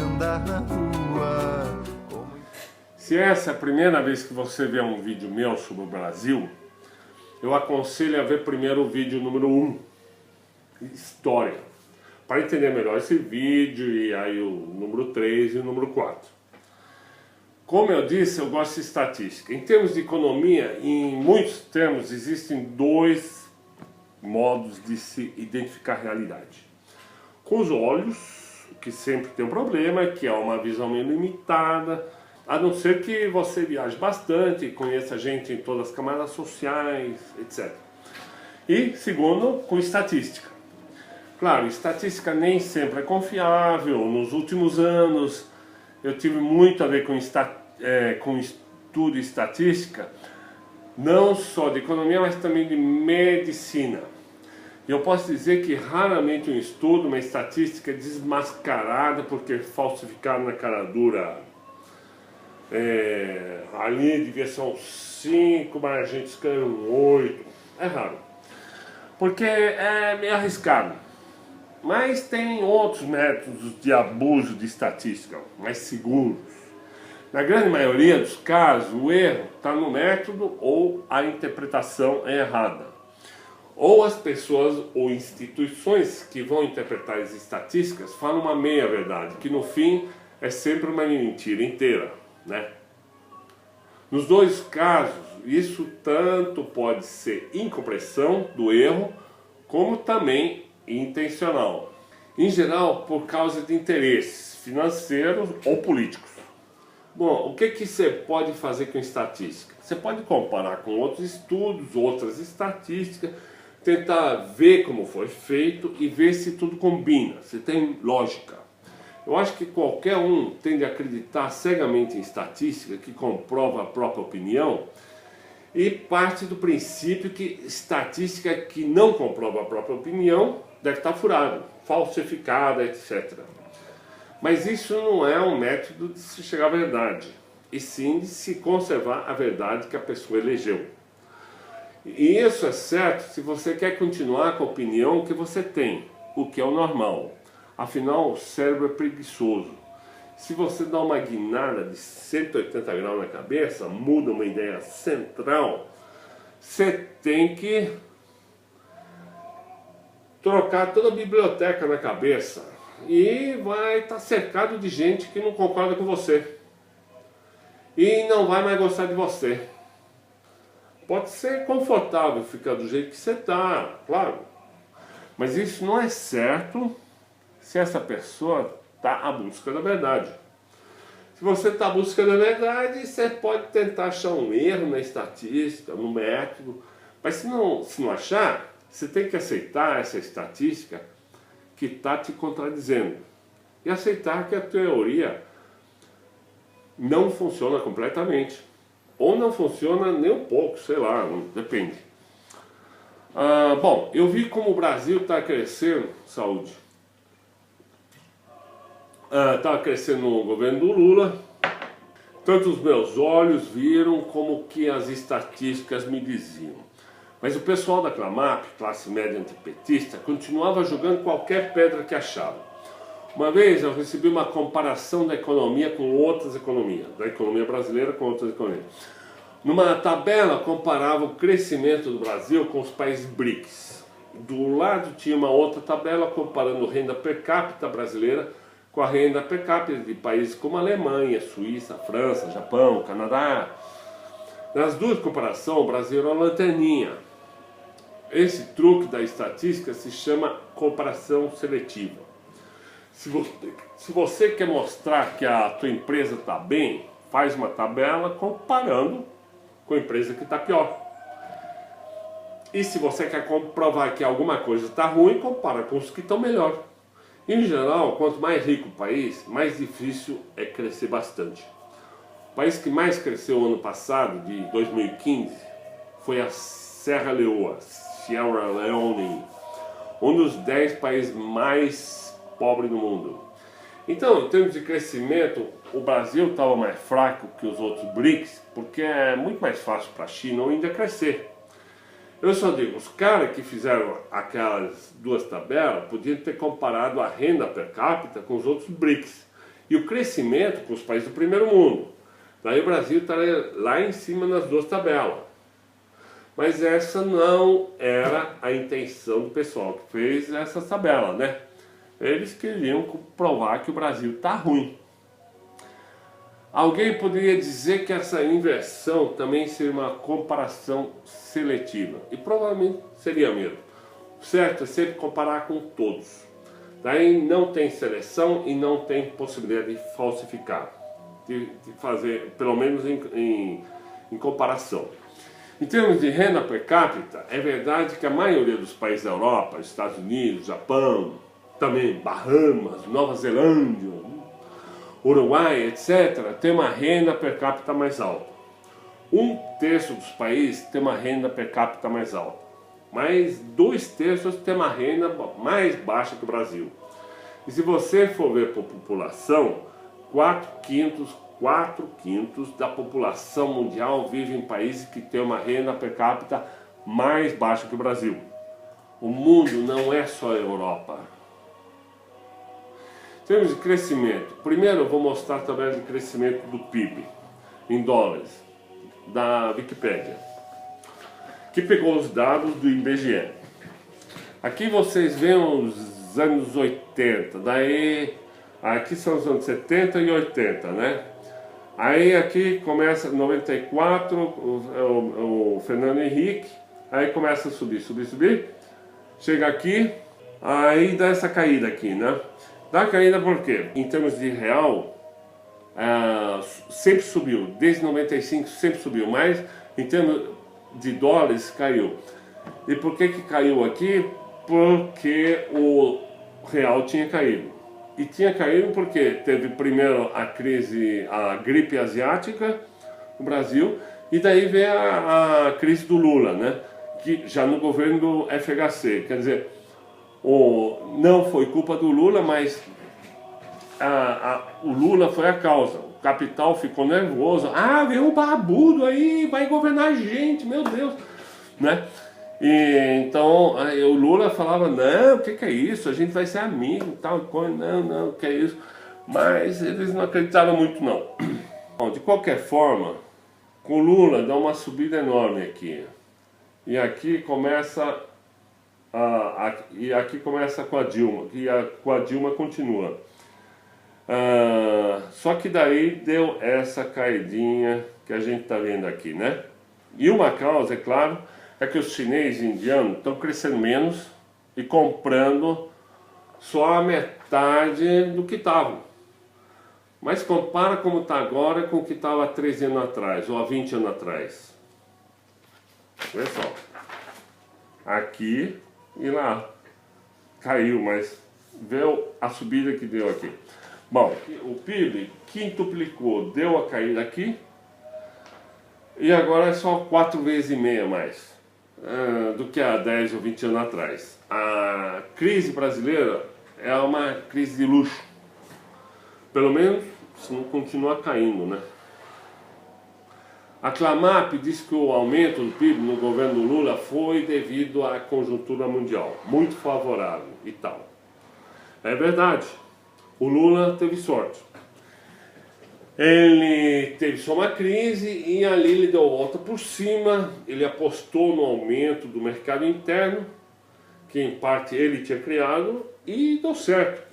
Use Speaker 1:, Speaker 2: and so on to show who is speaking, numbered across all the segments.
Speaker 1: andar na rua.
Speaker 2: Se essa é a primeira vez que você vê um vídeo meu sobre o Brasil, eu aconselho a ver primeiro o vídeo número 1, História, para entender melhor esse vídeo, e aí o número 3 e o número 4. Como eu disse, eu gosto de estatística. Em termos de economia, em muitos termos, existem dois modos de se identificar a realidade. Com os olhos, que sempre tem um problema, que é uma visão meio limitada, a não ser que você viaje bastante, conheça gente em todas as camadas sociais, etc. E, segundo, com estatística. Claro, estatística nem sempre é confiável. Nos últimos anos, eu tive muito a ver com estudo e estatística, não só de economia, mas também de medicina. E eu posso dizer que raramente um estudo, uma estatística é desmascarada porque falsificaram na cara dura. Ali devia ser um 5, mas a gente escreve um 8. É raro. Porque é meio arriscado. Mas tem outros métodos de abuso de estatística, mais seguros. Na grande maioria dos casos, o erro está no método ou a interpretação é errada. Ou as pessoas ou instituições que vão interpretar as estatísticas falam uma meia-verdade, que no fim é sempre uma mentira inteira, né? Nos dois casos, isso tanto pode ser incompreensão do erro, como também intencional. Em geral, por causa de interesses financeiros ou políticos. Bom, o que você pode fazer com estatística? Você pode comparar com outros estudos, outras estatísticas, tentar ver como foi feito e ver se tudo combina, se tem lógica. Eu acho que qualquer um tende a acreditar cegamente em estatística que comprova a própria opinião e parte do princípio que estatística que não comprova a própria opinião deve estar furada, falsificada, etc. Mas isso não é um método de se chegar à verdade, e sim de se conservar a verdade que a pessoa elegeu. E isso é certo se você quer continuar com a opinião que você tem, o que é o normal. Afinal, o cérebro é preguiçoso. Se você dá uma guinada de 180 graus na cabeça, muda uma ideia central, você tem que trocar toda a biblioteca na cabeça e vai estar cercado de gente que não concorda com você e não vai mais gostar de você. Pode ser confortável ficar do jeito que você está, claro, mas isso não é certo se essa pessoa está à busca da verdade. Se você está à busca da verdade, você pode tentar achar um erro na estatística, no método, mas se não achar, você tem que aceitar essa estatística que está te contradizendo e aceitar que a teoria não funciona completamente, ou não funciona nem um pouco, sei lá, depende. Bom, eu vi como o Brasil está crescendo, saúde, estava crescendo no governo do Lula, tanto os meus olhos viram como que as estatísticas me diziam. Mas o pessoal da Clamap, classe média antipetista, continuava jogando qualquer pedra que achava. Uma vez eu recebi uma comparação da economia com outras economias, da economia brasileira com outras economias. Numa tabela comparava o crescimento do Brasil com os países BRICS. Do lado tinha uma outra tabela comparando renda per capita brasileira com a renda per capita de países como Alemanha, Suíça, França, Japão, Canadá. Nas duas comparações, o Brasil era uma lanterninha. Esse truque da estatística se chama comparação seletiva. Se você quer mostrar que a tua empresa está bem, faz uma tabela comparando com a empresa que está pior. E se você quer comprovar que alguma coisa está ruim, compara com os que estão melhor. Em geral, quanto mais rico o país, mais difícil é crescer bastante. O país que mais cresceu ano passado, de 2015, foi a Serra Leoa, Sierra Leone, um dos 10 países mais pobres do mundo. Então, em termos de crescimento, o Brasil estava mais fraco que os outros BRICS, porque é muito mais fácil para a China ou Índia crescer. Eu só digo, os caras que fizeram aquelas duas tabelas podiam ter comparado a renda per capita com os outros BRICS e o crescimento com os países do primeiro mundo. Daí o Brasil está lá em cima nas duas tabelas. Mas essa não era a intenção do pessoal que fez essa tabela, né? Eles queriam provar que o Brasil está ruim. Alguém poderia dizer que essa inversão também seria uma comparação seletiva. E provavelmente seria mesmo. O certo é sempre comparar com todos. Daí não tem seleção e não tem possibilidade de falsificar. De fazer, pelo menos em comparação. Em termos de renda per capita, é verdade que a maioria dos países da Europa, Estados Unidos, Japão, também Bahamas, Nova Zelândia, Uruguai, etc., tem uma renda per capita mais alta. 1/3 dos países tem uma renda per capita mais alta, mas 2/3 tem uma renda mais baixa que o Brasil. E se você for ver por população, 4/5 da população mundial vive em países que têm uma renda per capita mais baixa que o Brasil. O mundo não é só a Europa. Em termos de crescimento, primeiro eu vou mostrar também o crescimento do PIB em dólares, da Wikipédia, que pegou os dados do IBGE. Aqui vocês veem os anos 80, daí aqui são os anos 70 e 80, né? Aí aqui começa 94, o Fernando Henrique, aí começa a subir, chega aqui, aí dá essa caída aqui, né? Dá caída por quê? Em termos de real, sempre subiu, desde 95 sempre subiu, mas em termos de dólares caiu. E por que caiu aqui? Porque o real tinha caído. E tinha caído porque teve primeiro a crise, a gripe asiática no Brasil, e daí veio a crise do Lula, né? Que já no governo do FHC, quer dizer, não foi culpa do Lula, mas o Lula foi a causa. O capital ficou nervoso. Ah, veio um barbudo aí, vai governar a gente, meu Deus, né? E então o Lula falava, não, o que é isso? A gente vai ser amigo, tal coisa, não, o que é isso? Mas eles não acreditaram muito, não. Bom, de qualquer forma, com o Lula dá uma subida enorme aqui. E aqui começa aqui começa com a Dilma, e com a Dilma continua. Só que daí deu essa caidinha que a gente está vendo aqui, né? E uma causa, é claro, é que os chineses e indianos estão crescendo menos e comprando só a metade do que estavam. Mas compara como está agora com o que estava há 13 anos atrás, ou há 20 anos atrás. Olha só. Aqui e lá. Caiu, mas viu a subida que deu aqui. Bom, o PIB quintuplicou, deu a caída aqui. E agora é só 4,5 vezes mais do que há 10 ou 20 anos atrás. A crise brasileira é uma crise de luxo. Pelo menos se não continua caindo, né? A Clamap diz que o aumento do PIB no governo do Lula foi devido à conjuntura mundial, muito favorável e tal. É verdade, o Lula teve sorte. Ele teve só uma crise e ali ele deu a volta por cima, ele apostou no aumento do mercado interno, que em parte ele tinha criado, e deu certo.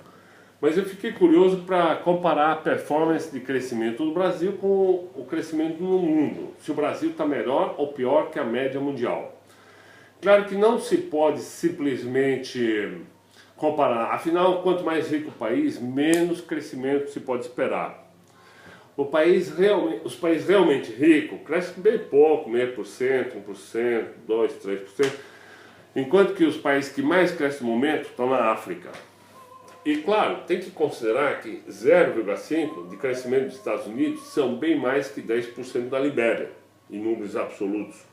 Speaker 2: Mas eu fiquei curioso para comparar a performance de crescimento do Brasil com o crescimento no mundo. Se o Brasil está melhor ou pior que a média mundial. Claro que não se pode simplesmente comparar. Afinal, quanto mais rico o país, menos crescimento se pode esperar. Os países realmente ricos crescem bem pouco, 0,5%, 1%, 2%, 3%. Enquanto que os países que mais crescem no momento estão na África. E claro, tem que considerar que 0,5% de crescimento dos Estados Unidos são bem mais que 10% da Libéria, em números absolutos.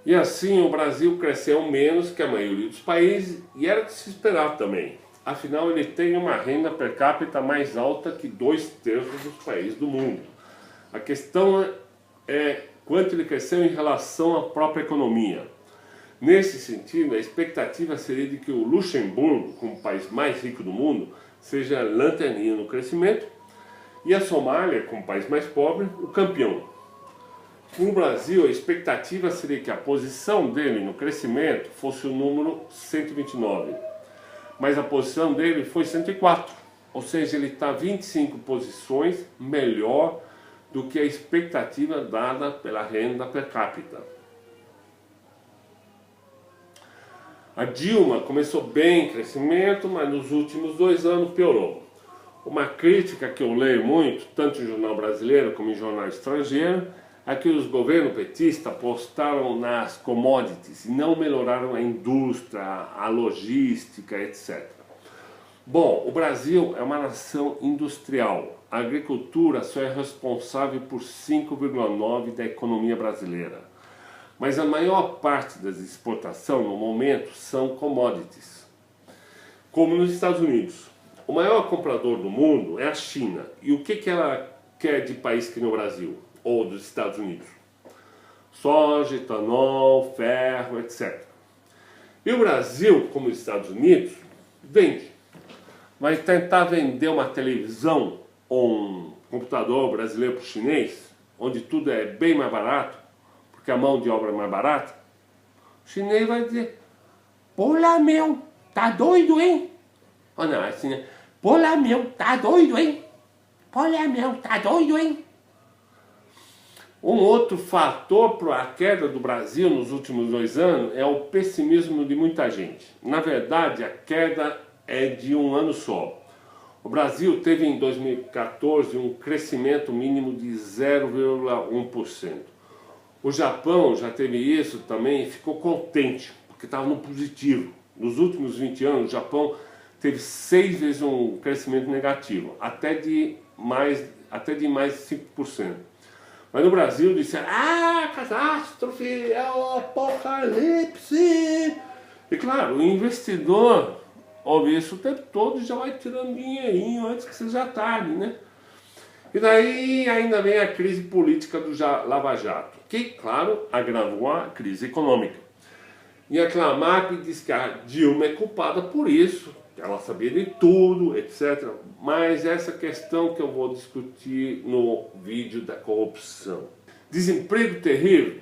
Speaker 2: E assim o Brasil cresceu menos que a maioria dos países, e era de se esperar também. Afinal, ele tem uma renda per capita mais alta que 2/3 dos países do mundo. A questão é quanto ele cresceu em relação à própria economia. Nesse sentido, a expectativa seria de que o Luxemburgo, como o país mais rico do mundo, seja lanterninha no crescimento, e a Somália, como país mais pobre, o campeão. No Brasil, a expectativa seria que a posição dele no crescimento fosse o número 129, mas a posição dele foi 104, ou seja, ele está 25 posições melhor do que a expectativa dada pela renda per capita. A Dilma começou bem em crescimento, mas nos últimos 2 anos piorou. Uma crítica que eu leio muito, tanto em jornal brasileiro como em jornal estrangeiro, é que os governos petistas apostaram nas commodities e não melhoraram a indústria, a logística, etc. Bom, o Brasil é uma nação industrial. A agricultura só é responsável por 5,9% da economia brasileira. Mas a maior parte das exportações no momento são commodities. Como nos Estados Unidos. O maior comprador do mundo é a China. E o que ela quer de país que no Brasil? Ou dos Estados Unidos? Soja, etanol, ferro, etc. E o Brasil, como os Estados Unidos, vende. Vai tentar vender uma televisão ou um computador brasileiro para o chinês, onde tudo é bem mais barato, porque a mão de obra é mais barata, o chinês vai dizer: pô lá meu, tá doido, hein? Ou não, assim, né? Pô lá meu, tá doido, hein? Pô lá meu, tá doido, hein? Um outro fator para a queda do Brasil nos últimos 2 anos é o pessimismo de muita gente. Na verdade, a queda é de um ano só. O Brasil teve em 2014 um crescimento mínimo de 0,1%. O Japão já teve isso também e ficou contente, porque estava no positivo. Nos últimos 20 anos, o Japão teve 6 vezes um crescimento negativo, até de mais 5%. Mas no Brasil disseram: ah, catástrofe, é o apocalipse. E claro, o investidor ouve isso o tempo todo e já vai tirando dinheirinho antes que seja tarde, né? E daí ainda vem a crise política do Lava Jato, que, claro, agravou a crise econômica. E a Clamap diz que a Dilma é culpada por isso, que ela sabia de tudo, etc. Mas essa questão que eu vou discutir no vídeo da corrupção. Desemprego terrível.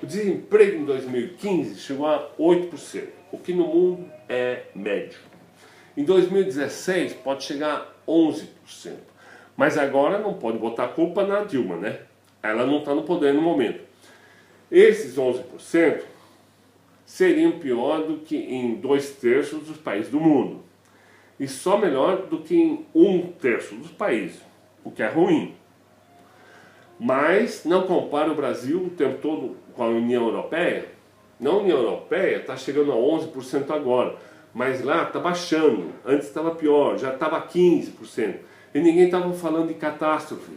Speaker 2: O desemprego em 2015 chegou a 8%, o que no mundo é médio. Em 2016 pode chegar a 11%. Mas agora não pode botar a culpa na Dilma, né? Ela não está no poder no momento. Esses 11% seriam pior do que em 2/3 dos países do mundo. E só melhor do que em 1/3 dos países, o que é ruim. Mas não compara o Brasil o tempo todo com a União Europeia. Na União Europeia está chegando a 11% agora, mas lá está baixando. Antes estava pior, já estava 15%. E ninguém estava falando de catástrofe.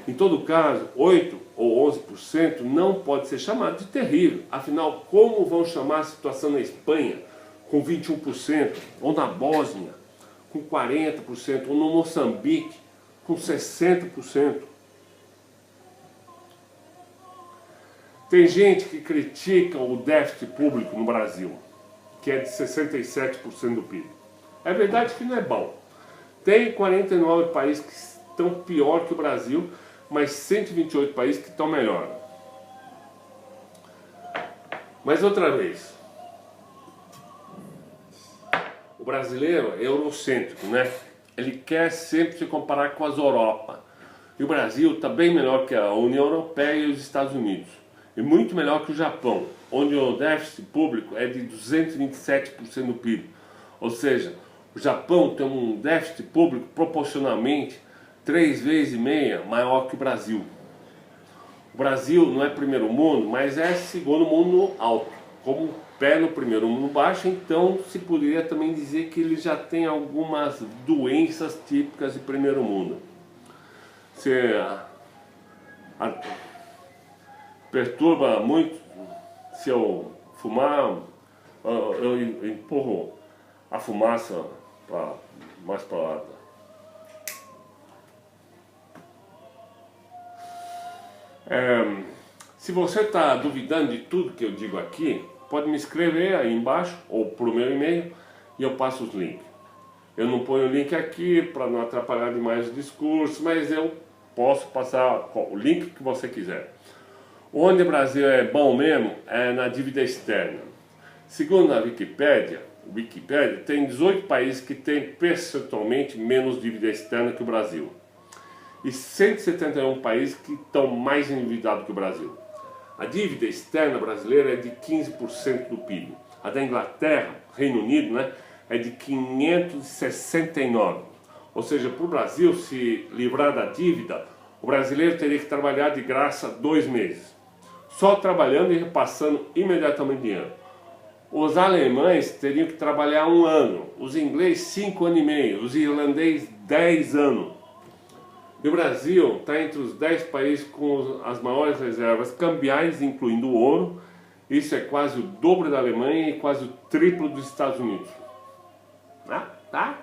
Speaker 2: Em todo caso, 8 ou 11% não pode ser chamado de terrível. Afinal, como vão chamar a situação na Espanha com 21%, ou na Bósnia com 40%, ou no Moçambique com 60%? Tem gente que critica o déficit público no Brasil, que é de 67% do PIB. É verdade que não é bom. Tem 49 países que estão pior que o Brasil, mas 128 países que estão melhor. Mas outra vez, o brasileiro é eurocêntrico, né? Ele quer sempre se comparar com as Europa. E o Brasil está bem melhor que a União Europeia e os Estados Unidos. E muito melhor que o Japão, onde o déficit público é de 227% do PIB. Ou seja, o Japão tem um déficit público proporcionalmente 3,5 vezes maior que o Brasil. O Brasil não é primeiro mundo, mas é segundo mundo alto. Como pé no primeiro mundo baixo, então se poderia também dizer que ele já tem algumas doenças típicas de primeiro mundo. Perturba muito se eu fumar, eu empurro a fumaça mais para lá. Se você está duvidando de tudo que eu digo aqui, pode me escrever aí embaixo ou por meu e-mail e eu passo os links. Eu não ponho o link aqui para não atrapalhar demais o discurso, mas eu posso passar o link que você quiser. Onde o Brasil é bom mesmo é na dívida externa. Segundo a Wikipédia, tem 18 países que têm percentualmente menos dívida externa que o Brasil. E 171 países que estão mais endividados que o Brasil. A dívida externa brasileira é de 15% do PIB. A da Inglaterra, Reino Unido, né, é de 569. Ou seja, para o Brasil se livrar da dívida, o brasileiro teria que trabalhar de graça 2 meses. Só trabalhando e repassando imediatamente dinheiro. Os alemães teriam que trabalhar 1 ano, os ingleses 5 anos e meio, os irlandeses 10 anos. E o Brasil está entre os 10 países com as maiores reservas cambiais, incluindo o ouro. Isso é quase o dobro da Alemanha e quase o triplo dos Estados Unidos. Tá?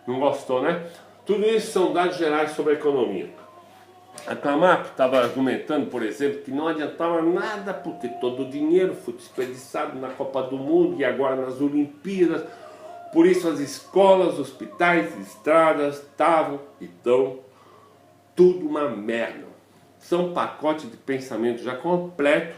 Speaker 2: Não gostou, né? Tudo isso são dados gerais sobre a economia. A Clamap estava argumentando, por exemplo, que não adiantava nada porque todo o dinheiro foi desperdiçado na Copa do Mundo e agora nas Olimpíadas. Por isso as escolas, hospitais, estradas estavam e estão tudo uma merda. São um pacote de pensamento já completo,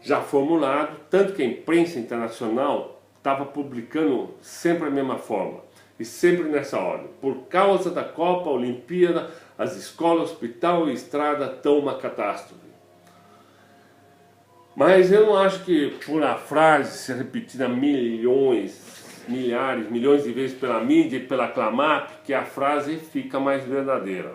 Speaker 2: já formulado, tanto que a imprensa internacional estava publicando sempre a mesma forma e sempre nessa ordem. Por causa da Copa, Olimpíada, as escolas, hospital e estrada estão uma catástrofe. Mas eu não acho que por a frase ser repetida milhões, milhares, milhões de vezes pela mídia e pela Clamap, que a frase fica mais verdadeira.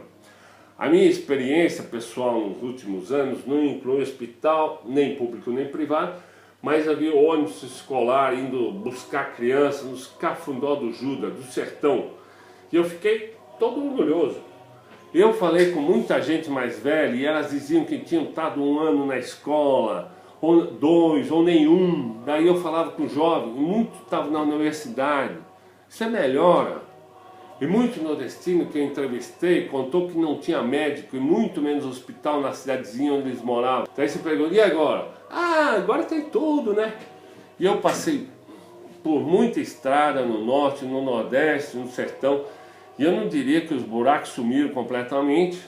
Speaker 2: A minha experiência pessoal nos últimos anos não inclui hospital, nem público nem privado, mas havia ônibus escolar indo buscar crianças nos Cafundó do Judas, do sertão. E eu fiquei todo orgulhoso. Eu falei com muita gente mais velha e elas diziam que tinham estado 1 ano na escola, ou 2, ou nenhum. Daí eu falava com jovens, muitos estavam na universidade. Isso é melhora. E muito nordestino que eu entrevistei contou que não tinha médico e muito menos hospital na cidadezinha onde eles moravam. Daí você pergunta, e agora? Ah, agora tem tudo, né? E eu passei por muita estrada no norte, no nordeste, no sertão. E eu não diria que os buracos sumiram completamente,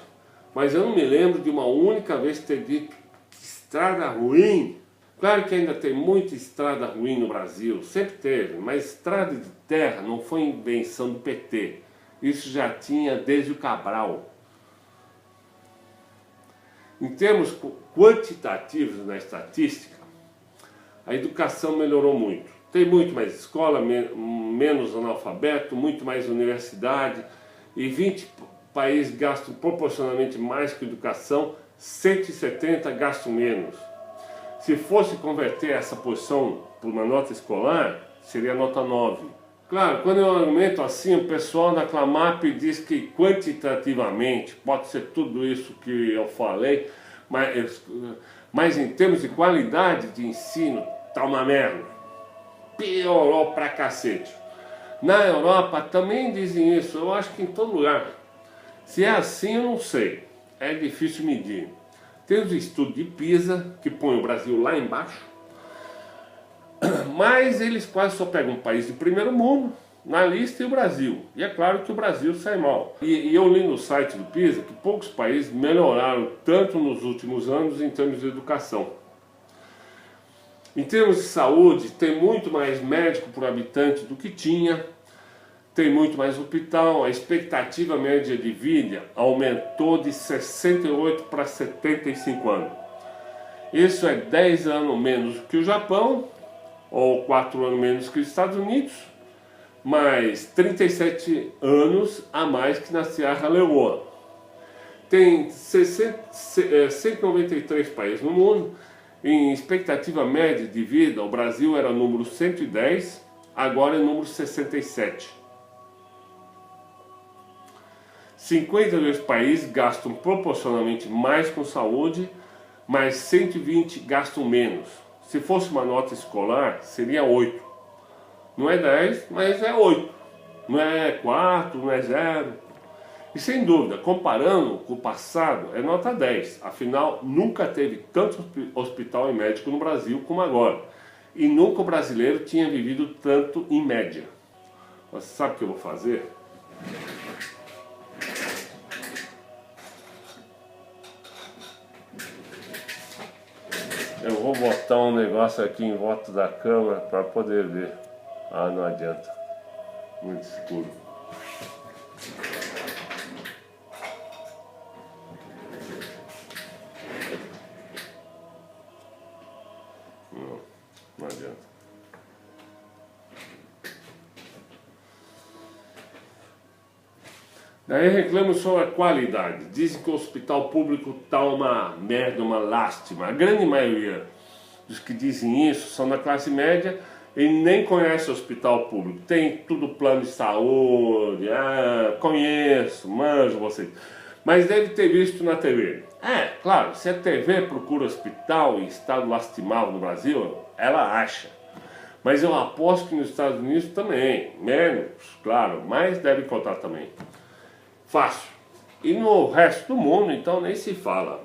Speaker 2: mas eu não me lembro de uma única vez ter dito que estrada ruim. Claro que ainda tem muita estrada ruim no Brasil, sempre teve, mas estrada de terra não foi invenção do PT. Isso já tinha desde o Cabral. Em termos quantitativos na estatística, a educação melhorou muito. Tem muito mais escola, menos analfabeto, muito mais universidade, e 20 países gastam proporcionalmente mais que educação, 170 gastam menos. Se fosse converter essa posição por uma nota escolar, seria nota 9. Claro, quando eu argumento assim, o pessoal da Clamap diz que quantitativamente pode ser tudo isso que eu falei, mas em termos de qualidade de ensino, tá uma merda. Piorou pra cacete. Na Europa também dizem isso, eu acho que em todo lugar. Se é assim, eu não sei. É difícil medir. Tem os estudos de PISA, que põe o Brasil lá embaixo, mas eles quase só pegam um país de primeiro mundo na lista e o Brasil. E é claro que o Brasil sai mal. E eu li no site do PISA que poucos países melhoraram tanto nos últimos anos em termos de educação. Em termos de saúde, tem muito mais médico por habitante do que tinha, tem muito mais hospital, a expectativa média de vida aumentou de 68 para 75 anos. Isso é 10 anos menos que o Japão, ou 4 anos menos que os Estados Unidos, mas 37 anos a mais que na Serra Leoa. Tem 193 países no mundo. Em expectativa média de vida, o Brasil era número 110, agora é número 67. 52 países gastam proporcionalmente mais com saúde, mas 120 gastam menos. Se fosse uma nota escolar, seria 8. Não é 10, mas é 8. Não é 4, não é 0. E sem dúvida, comparando com o passado, é nota 10. Afinal, nunca teve tanto hospital e médico no Brasil como agora. E nunca o brasileiro tinha vivido tanto em média. Você sabe o que eu vou fazer? Eu vou botar um negócio aqui em volta da câmera para poder ver. Ah, não adianta. Muito escuro. Não adianta. Daí reclamam sobre a qualidade. Dizem que o hospital público tá uma merda, uma lástima. A grande maioria dos que dizem isso são da classe média e nem conhece o hospital público. Tem tudo plano de saúde, conheço, manjo vocês. Mas deve ter visto na TV. Claro, se a TV procura hospital em estado lastimável no Brasil, ela acha. Mas eu aposto que nos Estados Unidos também, menos, claro, mas deve contar também. Fácil. E no resto do mundo, então, nem se fala.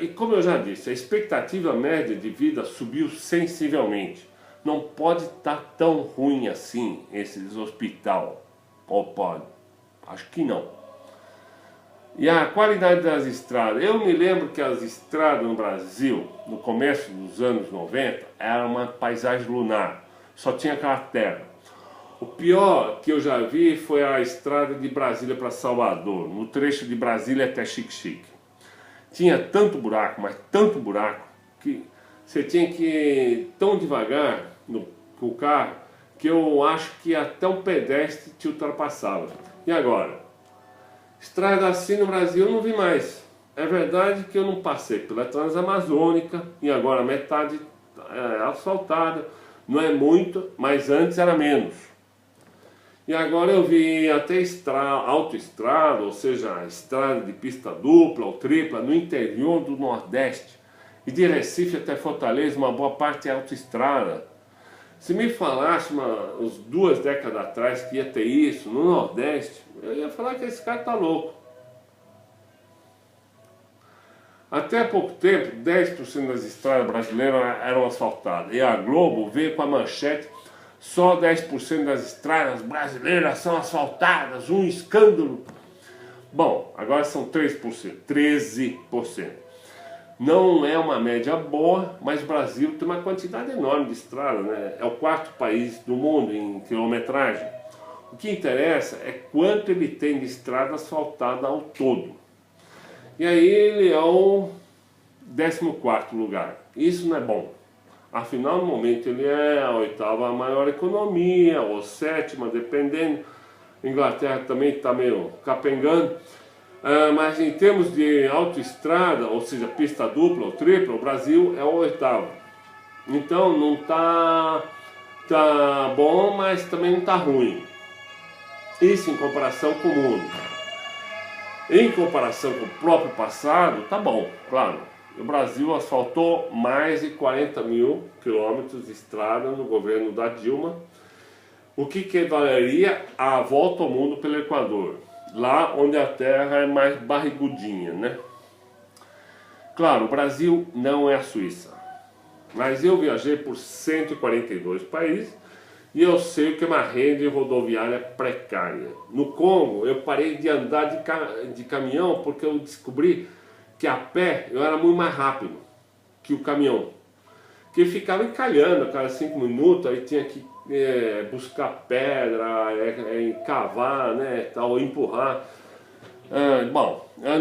Speaker 2: E como eu já disse, a expectativa média de vida subiu sensivelmente. Não pode estar tão ruim assim esses hospital. Ou pode? Acho que não. E a qualidade das estradas. Eu me lembro que as estradas no Brasil, no começo dos anos 90, era uma paisagem lunar. Só tinha aquela terra. O pior que eu já vi foi a estrada de Brasília para Salvador, no trecho de Brasília até Xique-Xique. Tinha tanto buraco, mas tanto buraco, que você tinha que ir tão devagar com o carro, que eu acho que até um pedestre te ultrapassava. E agora? Estrada assim no Brasil eu não vi mais. É verdade que eu não passei pela Transamazônica e agora metade é asfaltada. Não é muito, mas antes era menos. E agora eu vi até autoestrada, ou seja, estrada de pista dupla ou tripla no interior do Nordeste. E de Recife até Fortaleza, uma boa parte é autoestrada. Se me falasse uns 2 décadas atrás que ia ter isso no Nordeste, eu ia falar que esse cara tá louco. Até há pouco tempo, 10% das estradas brasileiras eram asfaltadas. E a Globo veio com a manchete: só 10% das estradas brasileiras são asfaltadas, um escândalo. Bom, agora são 3%, 13%. Não é uma média boa, mas o Brasil tem uma quantidade enorme de estradas, né? É o 4º país do mundo em quilometragem. O que interessa é quanto ele tem de estrada asfaltada ao todo. E aí ele é o 14º lugar. Isso não é bom. Afinal, no momento ele é a 8ª maior economia, ou 7ª, dependendo. A Inglaterra também está meio capengando. Mas em termos de autoestrada, ou seja, pista dupla ou tripla, o Brasil é o 8º. Então não tá bom, mas também não está ruim. Isso em comparação com o mundo. Em comparação com o próprio passado, tá bom, claro. O Brasil asfaltou mais de 40 mil quilômetros de estrada no governo da Dilma, o que equivaleria à volta ao mundo pelo Equador, lá onde a terra é mais barrigudinha, né? Claro, o Brasil não é a Suíça, mas eu viajei por 142 países e eu sei que é uma rede rodoviária precária. No Congo, eu parei de andar de caminhão porque eu descobri que a pé eu era muito mais rápido que o caminhão. Que ficava encalhando a cada 5 minutos, aí tinha que buscar pedra, cavar, né, tal, empurrar.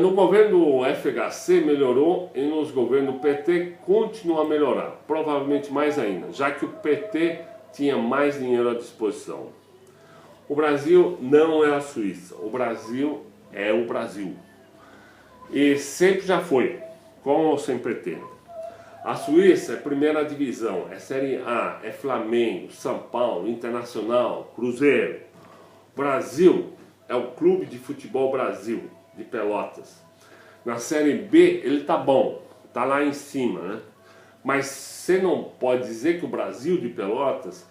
Speaker 2: No governo FHC melhorou e nos governos PT continua a melhorar, provavelmente mais ainda, já que o PT tinha mais dinheiro à disposição. O Brasil não é a Suíça, o Brasil é o Brasil. E sempre já foi, com ou sem PT. A Suíça é primeira divisão, é Série A, é Flamengo, São Paulo, Internacional, Cruzeiro. Brasil é o Clube de Futebol Brasil, de Pelotas. Na Série B ele tá bom, tá lá em cima, né? Mas você não pode dizer que o Brasil de Pelotas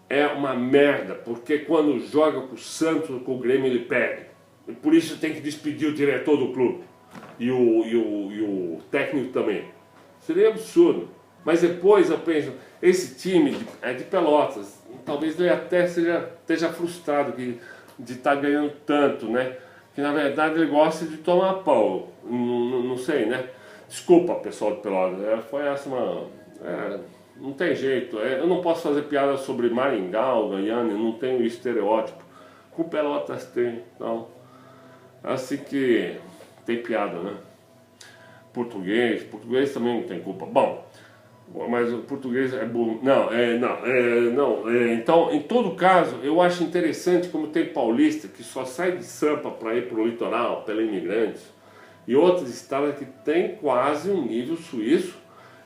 Speaker 2: é uma merda, porque quando joga com o Santos ou com o Grêmio ele perde. E por isso tem que despedir o diretor do clube e o técnico também. Seria absurdo. Mas depois eu penso, esse time é de Pelotas, talvez ele até esteja frustrado de estar ganhando tanto, né? Que na verdade ele gosta de tomar pau, não sei, né? Desculpa, pessoal de Pelotas, foi essa uma... não tem jeito, eu não posso fazer piada sobre Maringá ou Goiânia, não tenho estereótipo. Com Pelotas tem, então... Assim que tem piada, né? Português também não tem culpa. Bom, mas o português é burro. Então, em todo caso, eu acho interessante como tem paulista que só sai de Sampa para ir para o litoral, pela Imigrantes, e outros estados que tem quase um nível suíço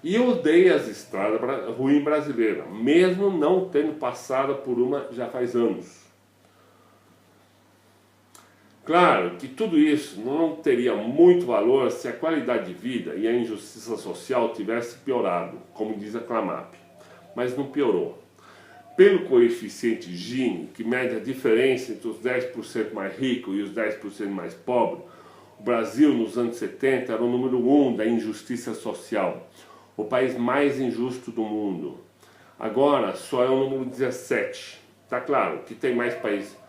Speaker 2: e odeia as estradas ruins brasileiras, mesmo não tendo passado por uma já faz anos. Claro que tudo isso não teria muito valor se a qualidade de vida e a injustiça social tivesse piorado, como diz a Clamap, mas não piorou. Pelo coeficiente Gini, que mede a diferença entre os 10% mais ricos e os 10% mais pobres, o Brasil nos anos 70 era o número 1 da injustiça social, o país mais injusto do mundo. Agora só é o número 17. Está claro que tem mais países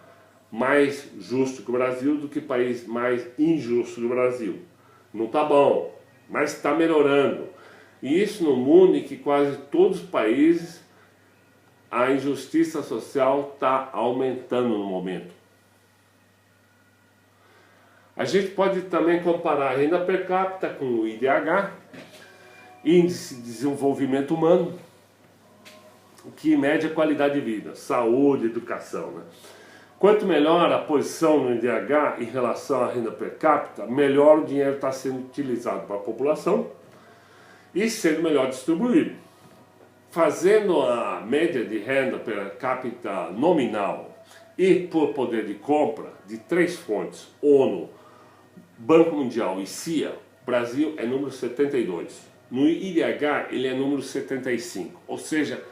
Speaker 2: mais justo que o Brasil do que país mais injusto do Brasil. Não está bom, mas está melhorando. E isso no mundo em que quase todos os países a injustiça social está aumentando no momento. A gente pode também comparar a renda per capita com o IDH, Índice de Desenvolvimento Humano, que mede a qualidade de vida, saúde, educação, né? Quanto melhor a posição no IDH em relação à renda per capita, melhor o dinheiro está sendo utilizado para a população e sendo melhor distribuído. Fazendo a média de renda per capita nominal e por poder de compra de 3 fontes, ONU, Banco Mundial e CIA, o Brasil é número 72. No IDH ele é número 75, ou seja,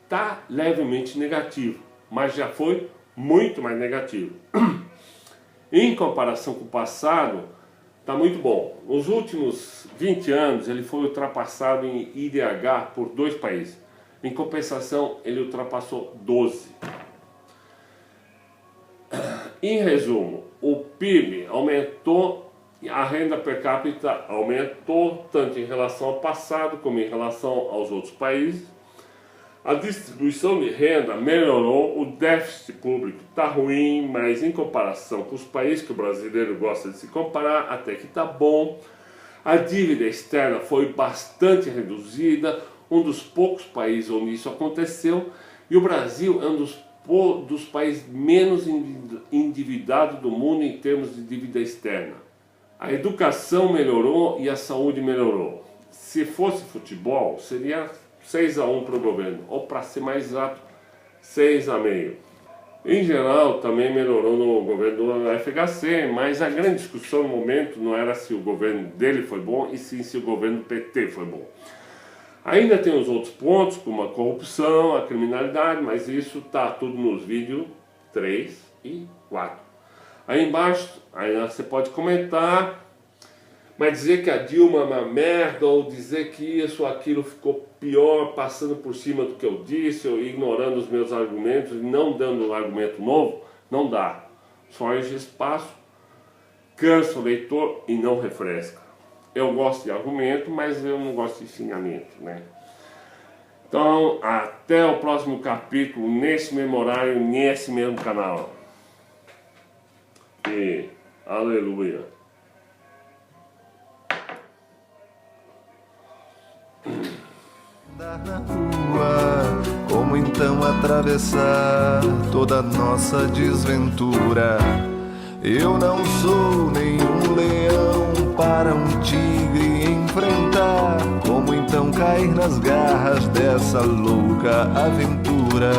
Speaker 2: está levemente negativo, mas já foi muito mais negativo. Em comparação com o passado, está muito bom. Nos últimos 20 anos ele foi ultrapassado em IDH por 2 países. Em compensação, ele ultrapassou 12. Em resumo, o PIB aumentou, a renda per capita aumentou, tanto em relação ao passado como em relação aos outros países. A distribuição de renda melhorou, o déficit público está ruim, mas em comparação com os países que o brasileiro gosta de se comparar, até que está bom. A dívida externa foi bastante reduzida, um dos poucos países onde isso aconteceu, e o Brasil é um dos países menos endividados do mundo em termos de dívida externa. A educação melhorou e a saúde melhorou. Se fosse futebol, seria 6-1 para o governo, ou para ser mais exato, 6-0. Em geral, também melhorou no governo do FHC, mas a grande discussão no momento não era se o governo dele foi bom, e sim se o governo do PT foi bom. Ainda tem os outros pontos, como a corrupção, a criminalidade, mas isso está tudo nos vídeos 3 e 4. Aí embaixo, aí você pode comentar, mas dizer que a Dilma é uma merda, ou dizer que isso ou aquilo ficou pior, passando por cima do que eu disse, ou ignorando os meus argumentos, e não dando um argumento novo, não dá. Só enche espaço, cansa o leitor e não refresca. Eu gosto de argumento, mas eu não gosto de xingamento, né? Então, até o próximo capítulo, nesse mesmo horário, nesse mesmo canal. E aleluia.
Speaker 1: Na rua, como então atravessar toda a nossa desventura? Eu não sou nenhum leão para um tigre enfrentar. Como então cair nas garras dessa louca aventura?